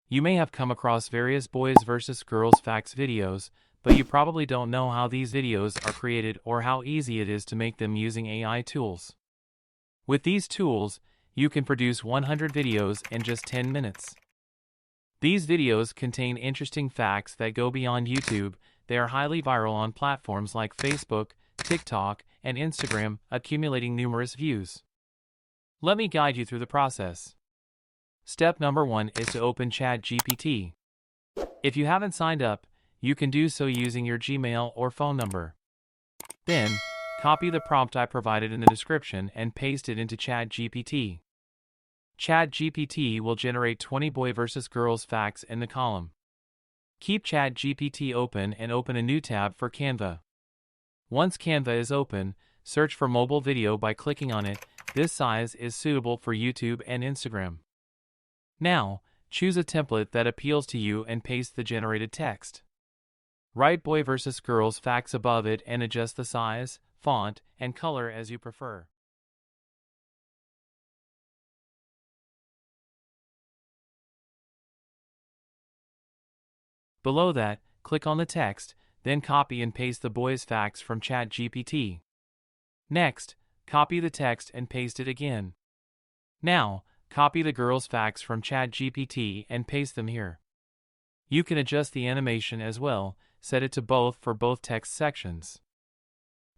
You may have come across various boys versus girls facts videos, but you probably don't know how these videos are created or how easy it is to make them using AI tools. With these tools, you can produce 100 videos in just 10 minutes. These videos contain interesting facts that go beyond YouTube. They are highly viral on platforms like Facebook, TikTok, and Instagram, accumulating numerous views. Let me guide you through the process. Step number 1 is to open ChatGPT. If you haven't signed up, you can do so using your Gmail or phone number. Then, copy the prompt I provided in the description and paste it into ChatGPT. ChatGPT will generate 20 boy versus girls facts in the column. Keep ChatGPT open and open a new tab for Canva. Once Canva is open, search for mobile video by clicking on it. This size is suitable for YouTube and Instagram. Now, choose a template that appeals to you and paste the generated text. Write boy versus girls facts above it and adjust the size, font, and color as you prefer. Below that, click on the text, then copy and paste the boys' facts from ChatGPT. Next, copy the text and paste it again. Now, copy the girls' facts from ChatGPT and paste them here. You can adjust the animation as well, set it to both for both text sections.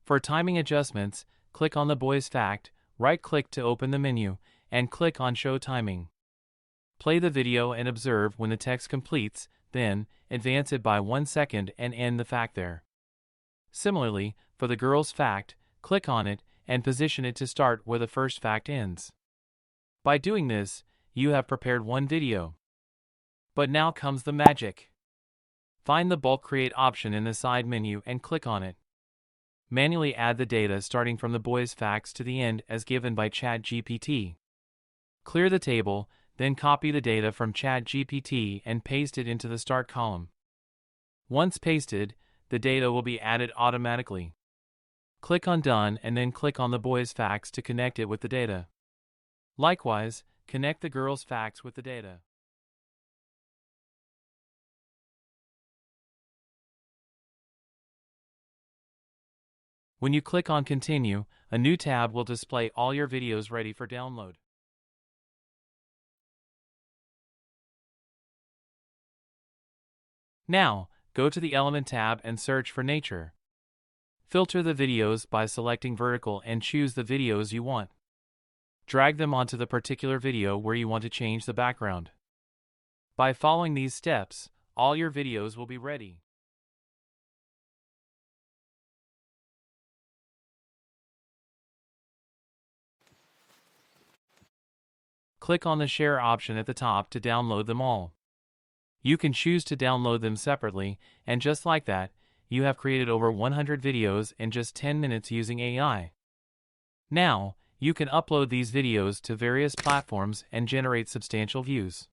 For timing adjustments, click on the boys' fact, right-click to open the menu, and click on Show Timing. Play the video and observe when the text completes, then, advance it by 1 second and end the fact there. Similarly, for the girls' fact, click on it and position it to start where the first fact ends. By doing this, you have prepared one video. But now comes the magic. Find the bulk create option in the side menu and click on it. Manually add the data starting from the boys' facts to the end as given by ChatGPT. Clear the table, then copy the data from ChatGPT and paste it into the start column. Once pasted, the data will be added automatically. Click on Done and then click on the boys' facts to connect it with the data. Likewise, connect the girls' facts with the data. When you click on Continue, a new tab will display all your videos ready for download. Now, go to the Element tab and search for Nature. Filter the videos by selecting vertical and choose the videos you want. Drag them onto the particular video where you want to change the background. By following these steps, all your videos will be ready. Click on the Share option at the top to download them all. You can choose to download them separately, and just like that, you have created over 100 videos in just 10 minutes using AI. Now, you can upload these videos to various platforms and generate substantial views.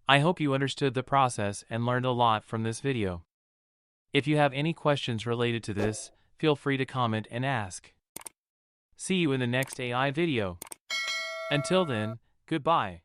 I hope you understood the process and learned a lot from this video. If you have any questions related to this, feel free to comment and ask. See you in the next AI video. Until then, goodbye.